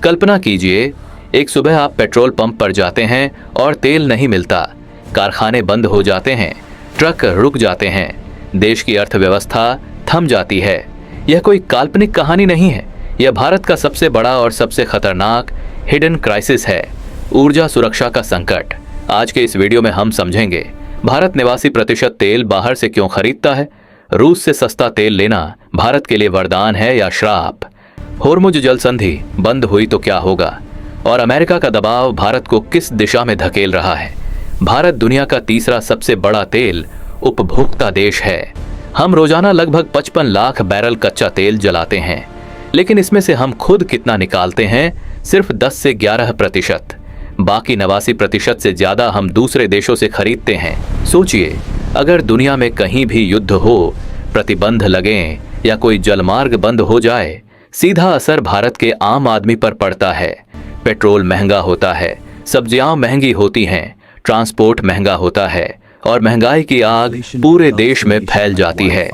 कल्पना कीजिए, एक सुबह आप पेट्रोल पंप पर जाते हैं और तेल नहीं मिलता, कारखाने बंद हो जाते हैं, ट्रक रुक जाते हैं, देश की अर्थव्यवस्था थम जाती है। यह कोई काल्पनिक कहानी नहीं है, यह भारत का सबसे बड़ा और सबसे खतरनाक हिडन क्राइसिस है, ऊर्जा सुरक्षा का संकट। आज के इस वीडियो में हम समझेंगे भारत 89% तेल बाहर से क्यों खरीदता है, रूस से सस्ता तेल लेना भारत के लिए वरदान है या श्राप, होर्मुज जल संधि बंद हुई तो क्या होगा, और अमेरिका का दबाव भारत को किस दिशा में धकेल रहा है। भारत दुनिया का तीसरा सबसे बड़ा तेल उपभोक्ता देश है। हम रोजाना लगभग 55 लाख बैरल कच्चा तेल जलाते हैं, लेकिन इसमें से हम खुद कितना निकालते हैं? सिर्फ 10 से 11%। बाकी 89% से ज्यादा हम दूसरे देशों से खरीदते हैं। सोचिए, अगर दुनिया में कहीं भी युद्ध हो, प्रतिबंध लगें या कोई जलमार्ग बंद हो जाए, सीधा असर भारत के आम आदमी पर पड़ता है। पेट्रोल महंगा होता है, सब्जियां महंगी होती हैं, ट्रांसपोर्ट महंगा होता है और महंगाई की आग पूरे देश में फैल जाती है।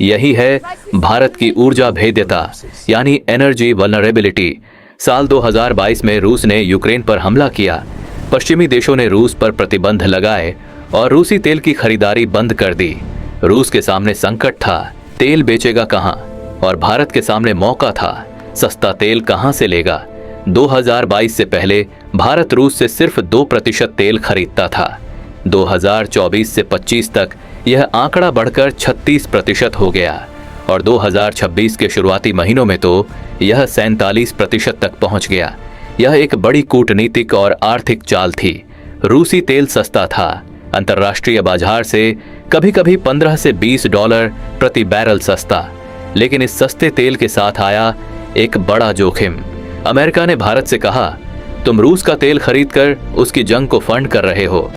यही है भारत की ऊर्जा भेद्यता यानी एनर्जी वल्नरेबिलिटी। साल 2022 में रूस ने यूक्रेन पर हमला किया, पश्चिमी देशों ने रूस पर प्रतिबंध लगाए और रूसी तेल की खरीदारी बंद कर दी। रूस के सामने संकट था, तेल बेचेगा कहां, और भारत के सामने मौका था, सस्ता तेल कहां से लेगा। 2022 से पहले भारत रूस से सिर्फ 2% तेल खरीदता था। 2024 से 25 तक यह आंकड़ा बढ़कर 36% हो गया और 2026 के शुरुआती महीनों में तो यह 47% तक पहुंच गया। यह एक बड़ी कूटनीतिक और आर्थिक चाल थी। रूसी तेल सस्ता था, अंतर्राष्ट्रीय बाजार से कभी कभी $15 से $20 प्रति बैरल सस्ता, लेकिन इस सस्ते तेल के साथ आया एक बड़ा जोखिम। अमेरिका ने भारत से कहा, तुम रूस का तेल खरीदकर उसकी जंग को फंड कर रहे हो,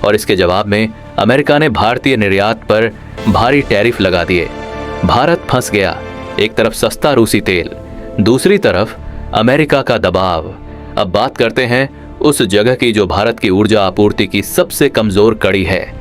और इसके जवाब में अमेरिका ने भारतीय निर्यात पर भारी टैरिफ लगा दिए। भारत फंस गया, एक तरफ सस्ता रूसी तेल, दूसरी तरफ अमेरिका का दबाव। अब बात करते हैं उस जगह की जो भारत की ऊर्जा आपूर्ति की सबसे कमजोर कड़ी है,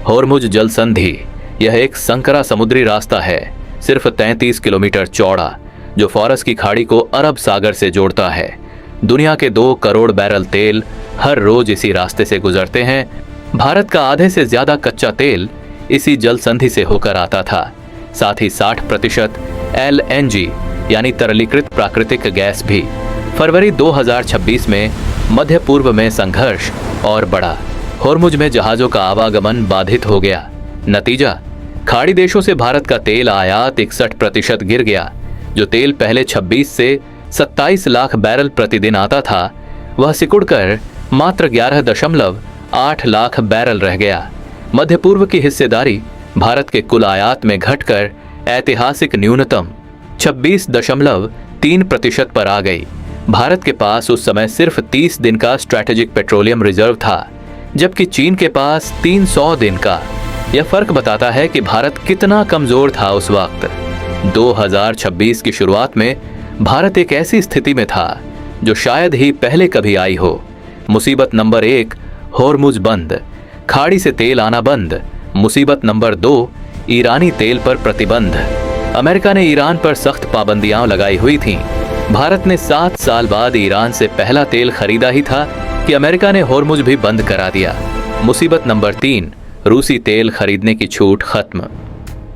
होर्मुज जल संधि। यह एक संकरा समुद्री रास्ता है, सिर्फ 33 किलोमीटर चौड़ा, जो फारस की खाड़ी को अरब सागर से जोड़ता है। दुनिया के 2 करोड़ बैरल तेल हर रोज इसी रास्ते से गुजरते हैं। भारत का आधे से ज्यादा कच्चा तेल इसी जल संधि से होकर आता था। साथ ही 60% LNG यानी तरलीकृत प्राकृतिक गैस भी। फरवरी 2026 में मध्य पूर्व में संघर्ष और बढ़ा, होर्मुज में जहाजों का आवागमन बाधित हो गया। नतीजा, खाड़ी देशों से भारत का तेल आयात 61% गिर गया। जो तेल पहले 26 से 27 लाख बैरल प्रतिदिन आता था, वह सिकुड़कर मात्र 11.8 लाख बैरल रह गया। मध्य पूर्व की हिस्सेदारी भारत के कुल आयात में घटकर ऐतिहासिक न्यूनतम 26.3% पर आ गई। भारत के पास उस समय सिर्फ 30 दिन का स्ट्रैटेजिक पेट्रोलियम रिजर्व था, जबकि चीन के पास 300 दिन का। यह फर्क बताता है कि भारत कितना कमजोर था उस वक्त। 2026 की शुरुआत में भारत एक ऐसी स्थिति में था जो शायद ही पहले कभी आई हो। मुसीबत नंबर 1, होर्मुज बंद, खाड़ी से तेल आना बंद। मुसीबत नंबर 2, ईरानी तेल पर प्रतिबंध। अमेरिका ने ईरान पर सख्त पाबंदियां लगाई हुई थीं। भारत ने 7 साल बाद ईरान से पहला तेल खरीदा ही था कि अमेरिका ने होर्मुज भी बंद करा दिया। मुसीबत नंबर 3, रूसी तेल खरीदने की छूट खत्म।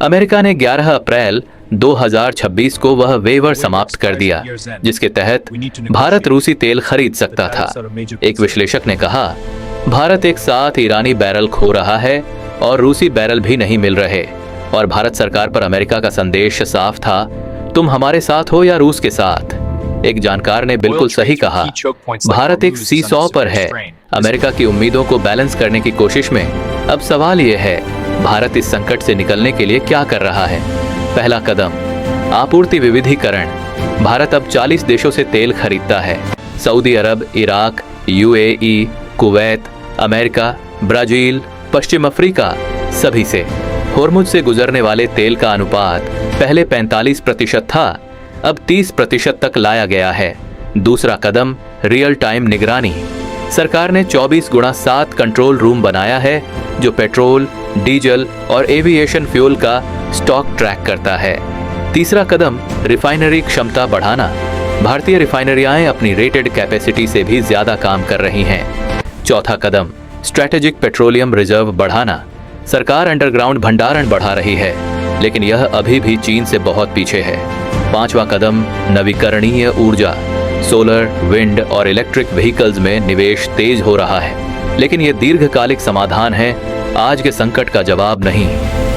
अमेरिका ने 11 अप्रैल 2026 को वह वेवर समाप्त कर दिया जिसके तहत भारत रूसी तेल खरीद सकता था। एक विश्लेषक ने कहा, भारत एक साथ ईरानी बैरल खो रहा है और रूसी बैरल भी नहीं मिल रहे, और भारत सरकार पर अमेरिका का संदेश साफ था, तुम हमारे साथ हो या रूस के साथ। एक जानकार ने बिल्कुल सही कहा, भारत एक सीसॉ पर है, अमेरिका की उम्मीदों को बैलेंस करने की कोशिश में। अब सवाल यह है, भारत इस संकट से निकलने के लिए क्या कर रहा है? पहला कदम, आपूर्ति विविधीकरण। भारत अब 40 देशों से तेल खरीदता है, Saudi Arab, Iraq, UAE, Kuwait, America, Brazil, पश्चिम अफ्रीका, सभी से। होर्मुज से गुजरने वाले तेल का अनुपात पहले 45% था, अब 30% तक लाया गया है। दूसरा कदम, रियल टाइम निगरानी। सरकार ने 24x7 कंट्रोल रूम बनाया है जो पेट्रोल, डीजल और एविएशन फ्यूल का स्टॉक ट्रैक करता है। तीसरा कदम, रिफाइनरी क्षमता बढ़ाना। भारतीय रिफाइनरियां अपनी रेटेड कैपेसिटी से भी ज्यादा काम कर रही हैं। चौथा कदम, स्ट्रैटेजिक पेट्रोलियम रिजर्व बढ़ाना। सरकार अंडरग्राउंड भंडारण बढ़ा रही है, लेकिन यह अभी भी चीन से बहुत पीछे है। पांचवा कदम, नवीकरणीय ऊर्जा। सोलर, विंड और इलेक्ट्रिक व्हीकल्स में निवेश तेज हो रहा है, लेकिन यह दीर्घकालिक समाधान है, आज के संकट का जवाब नहीं।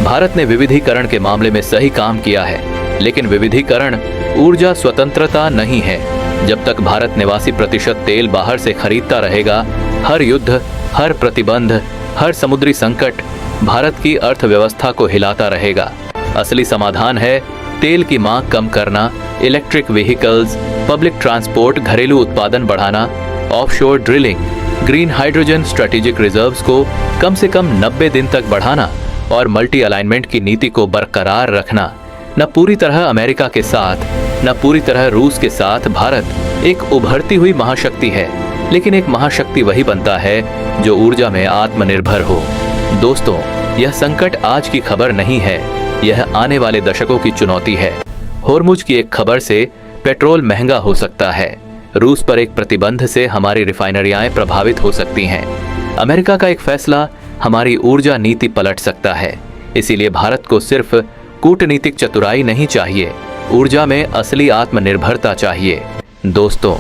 भारत ने विविधीकरण के मामले में सही काम किया है, लेकिन विविधीकरण ऊर्जा स्वतंत्रता नहीं है। जब तक भारत 89% तेल बाहर से खरीदता रहेगा, हर युद्ध, हर प्रतिबंध, हर समुद्री संकट भारत की अर्थव्यवस्था को हिलाता रहेगा। असली समाधान है तेल की मांग कम करना, इलेक्ट्रिक व्हीकल्स, पब्लिक ट्रांसपोर्ट, घरेलू उत्पादन बढ़ाना, offshore drilling, green hydrogen, strategic reserves को कम से कम 90 दिन तक बढ़ाना और मल्टी अलाइनमेंट की नीति को बरकरार रखना। न पूरी तरह अमेरिका के साथ, न पूरी तरह रूस के साथ भारत एक उभरती हुई महाशक्ति है, लेकिन एक महाशक्ति वही बनता है जो ऊर्जा में आत्मनिर्भर हो। दोस्तों, यह संकट आज की खबर नहीं है, यह आने वाले दशकों की चुनौती है। होर्मुज की एक खबर से पेट्रोल महंगा हो सकता है, रूस पर एक प्रतिबंध से हमारी रिफाइनरियां प्रभावित हो सकती हैं, अमेरिका का एक फैसला हमारी ऊर्जा नीति पलट सकता है। इसीलिए भारत को सिर्फ कूटनीतिक चतुराई नहीं चाहिए, ऊर्जा में असली आत्मनिर्भरता चाहिए। दोस्तों,